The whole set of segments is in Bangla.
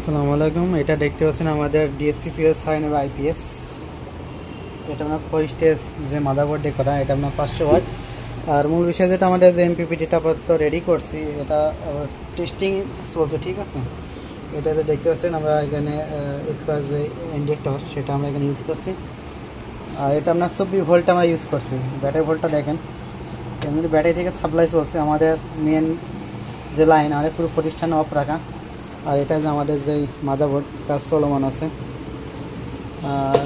আসসালামু আলাইকুম। এটা দেখতে পাচ্ছেন আমাদের ডিএসপিপিএস সাইন এবং আইপিএস। এটা আমরা 4 স্টেজ যে মাদারবোর্ড দিয়ে করা, এটা আমরা 500 ওয়াট। আর মূল বিষয় যেটা আমাদের যে এমপিপিটিটা আপাতত রেডি করছি, এটা টেস্টিং চলছে, ঠিক আছে। এটাতে দেখতে পাচ্ছেন আমরা এখানে স্কোয়ার যে ইন্ডাক্টর সেটা আমরা এখানে ইউজ করছি। আর এটা আমরা 24 ভোল্ট আমরা ইউজ করছি। ব্যাটারি ভোল্টটা দেখেন, এমনি ব্যাটারি থেকে সাপ্লাই চলছে। আমাদের মেন যে লাইন আমাদের পুরো প্রতিষ্ঠানে অফ রাখা। আর এটা যে আমাদের যে মাদারবোর্ড কাজ চলমান আছে।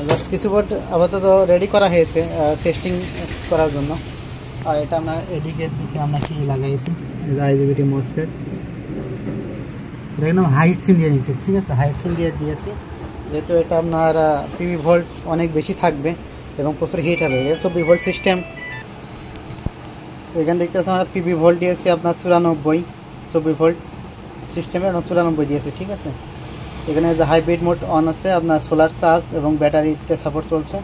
জাস্ট কিছু বোর্ড আপাতত রেডি করা হয়েছে টেস্টিং করার জন্য। আর এটা আমরা এদিকে দিকে আমরা কি লাগাইছি, আইজিবিটি মসফেট। এটা একদম হাইট সিন দিয়ে নিচ্ছে, ঠিক আছে, হাইট সিন দিয়ে দিয়েছি। যেহেতু এটা আপনার পিভি ভোল্ট অনেক বেশি থাকবে এবং প্রচুর হিট হবে। এটা 24 ভোল্ট সিস্টেম। এখানে দেখতে পাচ্ছি আমরা পিভি ভোল্ট দিয়েছি আপনার 94, 24 ভোল্ট সিস্টেমে 94 দিয়েছি, ঠিক আছে। এখানে যে হাইব্রিড মোড অন আছে, আপনার সোলার চার্জ এবং ব্যাটারিতে সাপোর্ট চলছে।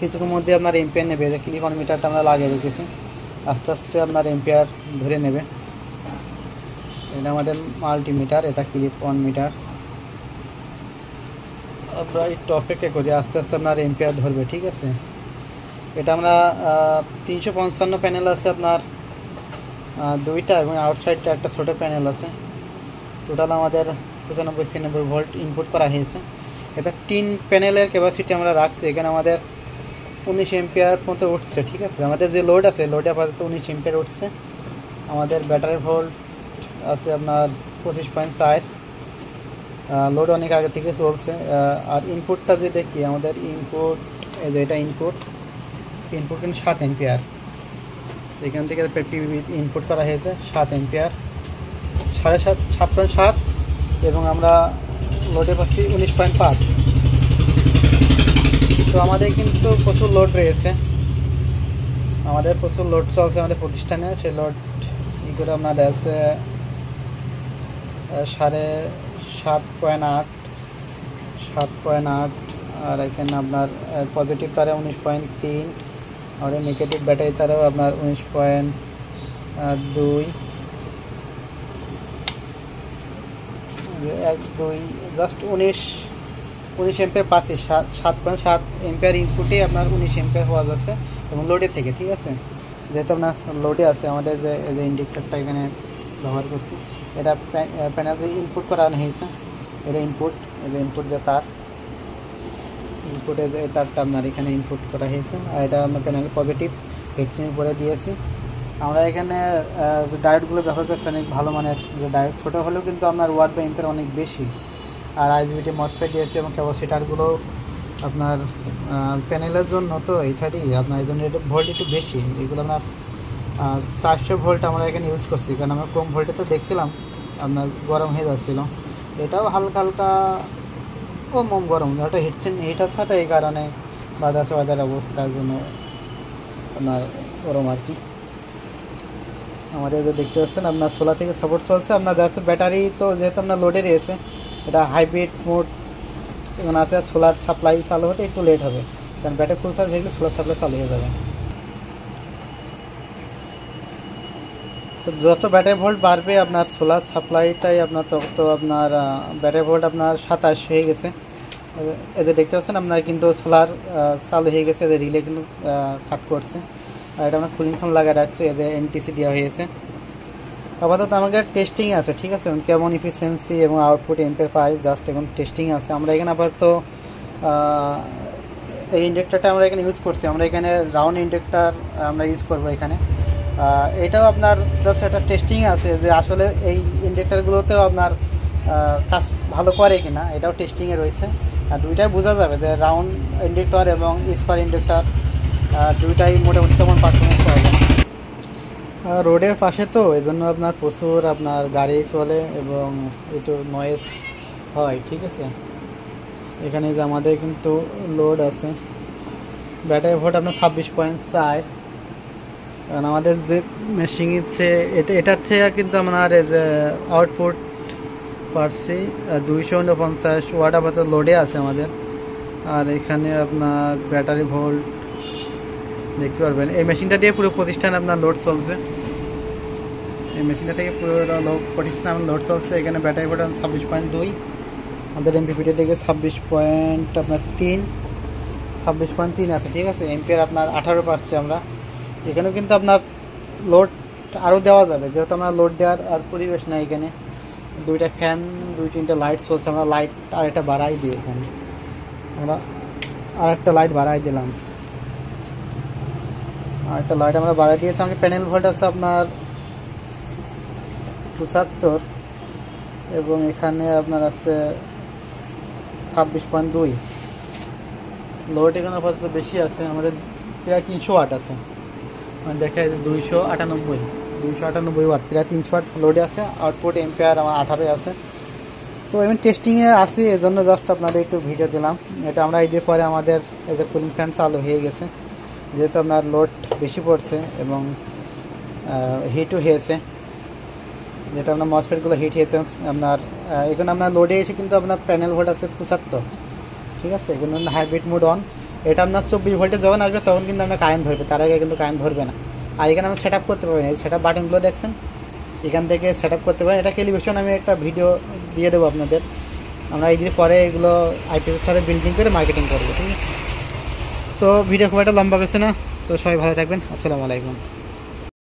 কিছুক্ষণের মধ্যে আপনার এম্পিয়ার নেবে। যে ক্লিক অন মিটারটা আমরা লাগিয়ে রেখেছি, আস্তে আস্তে আপনার এম্পিয়ার ধরে নেবে। এটা আমাদের মাল্টিমিটার, এটা ক্লিক অন মিটার। আমরা একটু অপেক্ষা করি, আস্তে আস্তে আপনার এম্পিয়ার ধরবে, ঠিক আছে। এটা আমরা 355 প্যানেল আছে আপনার দুইটা, এবং আউটসাইডটা একটা ছোটো প্যানেল আছে। টোটাল আমাদের 95-96 ভোল্ট ইনপুট করা হয়েছে। এটা 3 প্যানেলের ক্যাপাসিটি আমরা রাখছি। এখানে আমাদের 19 এম্পিয়ার পর্যন্ত উঠছে, ঠিক আছে। আমাদের যে লোড আছে, লোডে আপাতত 19 এম্পিয়ার উঠছে। আমাদের ব্যাটারি ভোল্ট আছে আপনার 25.4। লোড অনেক আগে থেকে চলছে। আর ইনপুটটা যে দেখি, আমাদের ইনপুট এই যে এটা ইনপুট কিন্তু 7 এম্পিয়ার। এখান থেকে ইনপুট করা হয়েছে 7 এম্পিয়ার, 7.7, এবং আমরা লোডে পাচ্ছি 19.5। তো আমাদের কিন্তু প্রচুর লোড রয়েছে, আমাদের প্রচুর লোড চলছে আমাদের প্রতিষ্ঠানে। সেই লোড ই করে আপনার আছে 7.8। আর এখানে আপনার পজিটিভ তারে 19.3, আর নেগেটিভ ব্যাটারি তারেও আপনার 19.2, 1-2, জাস্ট 19 এম্পিয়ার পাচ্ছি। 7.7 এম্পিয়ার ইনপুটে আপনার 19 এম্পিয়ার হওয়া যাচ্ছে, এবং লোডে থেকে, ঠিক আছে। যেহেতু আপনার লোডে আছে, আমাদের যে ইন্ডিকেটরটা এখানে ব্যবহার করছি, এটা প্যানেল যে ইনপুট করা হয়েছে, এটা ইনপুট, এই যে ইনপুট যে তার, ইনপুটে যে তারটা আপনার এখানে ইনপুট করা হয়েছে। আর এটা আমরা প্যানেল পজিটিভ হেডসিনের উপরে দিয়েছি। আমরা এখানে যে ডায়োডগুলো ব্যবহার করছি অনেক ভালো মানের যে ডায়োড, ছোটো হলেও কিন্তু আপনার ওয়াট বা এম্পিয়ার অনেক বেশি। আর আইজিবিটি মসফেট দিয়েছি, এবং ক্যাপাসিটারগুলো আপনার প্যানেলের জন্য, তো এই সাইডেই আপনার এই জন্য এটা ভোল্ট একটু বেশি। এগুলো আপনার 400 ভোল্ট আমরা এখানে ইউজ করছি, কারণ আমরা কম ভোল্টে তো দেখছিলাম আপনার গরম হয়ে যাচ্ছিলো। এটাও হালকা হালকা কম গরম, ওটা হিট হচ্ছে, তো এই কারণে বাজার অবস্থার জন্য আপনার গরম আর কি। আমাদের যে দেখতে পাচ্ছেন আপনার সোলার থেকে সাপোর্ট চলছে। আপনার যাচ্ছে ব্যাটারি, তো যেহেতু আপনার লোডে রয়েছে, এটা হাইব্রিড মোড এখানে আছে। সোলার সাপ্লাই চালু হতে একটু লেট হবে, কারণ ব্যাটারি ফুল চার্জ হয়ে গেলে সোলার সাপ্লাই চালু হয়ে যাবে। তো যত ব্যাটারি ভোল্ট বাড়বে আপনার সোলার সাপ্লাইটাই আপনার তত আপনার ব্যাটারি ভোল্ট আপনার 27 হয়ে গেছে। এই যে দেখতে পাচ্ছেন আপনার কিন্তু সোলার চালু হয়ে গেছে, এদের রিলে কিন্তু কাট করছে। আর এটা আমরা কুলিং ফ্যান লাগিয়ে রাখছি, এদের এনটিসি দেওয়া হয়েছে। আপাতত আমাদের টেস্টিং আছে, ঠিক আছে। কেমন ইফিসিয়েন্সি এবং আউটপুট এম্পিয়ার পাই, জাস্ট এখন টেস্টিং আছে। আমরা এখানে আপাতত এই ইন্ডাক্টরটা আমরা এখানে ইউজ করছি। আমরা এখানে রাউন্ড ইন্ডাক্টর আমরা ইউজ করবো এখানে। এটাও আপনার জাস্ট একটা টেস্টিং আছে যে আসলে এই ইন্ডাক্টরগুলোতেও আপনার কাজ ভালো করে কিনা, এটাও টেস্টিংয়ে রয়েছে। আর দুইটাই বোঝা যাবে যে রাউন্ড ইন্ডাক্টর এবং স্কোয়ার ইন্ডাক্টর দুইটাই মোটামুটি কেমন পারফরমেন্স পাবে। রোডের পাশে তো এই জন্য আপনার প্রচুর আপনার গাড়ি চলে এবং একটু নয়েজ হয়, ঠিক আছে। এখানে যে আমাদের কিন্তু লোড আছে, ব্যাটারি ভোল্ট আপনার 26.4। কারণ আমাদের যে মেশিনের এটার থেকে কিন্তু আপনার এই যে আউটপুট পাচ্ছি 249 ওয়াট আপাতত লোডে আছে আমাদের। আর এখানে আপনার ব্যাটারি ভোল্ট দেখতে পারবেন। এই মেশিনটা দিয়ে পুরো প্রতিষ্ঠান আপনার লোড চলছে। এই মেশিনটা থেকে পুরো প্রতিষ্ঠান লোড চলছে। এখানে ব্যাটারি ভোল্ট 26.2, আমাদের এমপিপিটি থেকে 26.3 আছে, ঠিক আছে। এমপিআর আপনার 18 পাচ্ছি আমরা। এখানেও কিন্তু আপনার লোড আরও দেওয়া যাবে, যেহেতু আমরা লোড দেওয়ার আর পরিবেশ নেই এখানে। দুইটা ফ্যান, 2-3টা লাইট চলছে, আমরা লাইট আরেকটা বাড়াই দিই। এখানে আমরা আরেকটা লাইট বাড়াই দিলাম, আরেকটা লাইট আমরা বাড়াই দিয়েছি। আমাদের প্যানেল ভোল্ট আছে আপনার 75 এবং এখানে আপনার আছে 26.2। লোড এখানে আপাতত বেশি আছে, আমাদের প্রায় 300 ওয়াট আছে। দেখা যায় 298 ওয়াট, প্রায় 300 ওয়াট লোডে আছে। আউটপুট এম্পিয়ার আমার 18 আছে। তো আমি টেস্টিংয়ে আছি, এই জন্য জাস্ট আপনাদের একটু ভিডিও দিলাম। এটা আমরা ঈদের পরে আমাদের এই যে কুলিং ফ্যান চালু হয়ে গেছে, যেহেতু আপনার লোড বেশি পড়ছে এবং হিটও হয়েছে, যেটা আপনার মসফেটগুলো হিট হয়েছে আপনার। এখানে আপনার লোডে এসে কিন্তু আপনার প্যানেল ভোল্ট আছে 75, ঠিক আছে। এখানে হাইব্রিড মোড অন। এটা আপনার 24 ভোল্টে যখন আসবে তখন কিন্তু আপনার কারেন্ট ধরবে, তার আগে কিন্তু কারেন্ট ধরবে না। আর এখানে আমরা সেট আপ করতে পারবেন, এই সেট আপ বাটনগুলো দেখছেন, এখান থেকে সেট আপ করতে পারেন। এটা টেলিভিশন আমি একটা ভিডিও দিয়ে দেবো আপনাদের। আমরা ঈদের পরে এগুলো আইপিএসের সাথে বিল্ডিং করে মার্কেটিং করবো, ঠিক আছে। তো ভিডিও খুব একটা লম্বা করছে না, তো সবাই ভালো থাকবেন। আসসালামু আলাইকুম।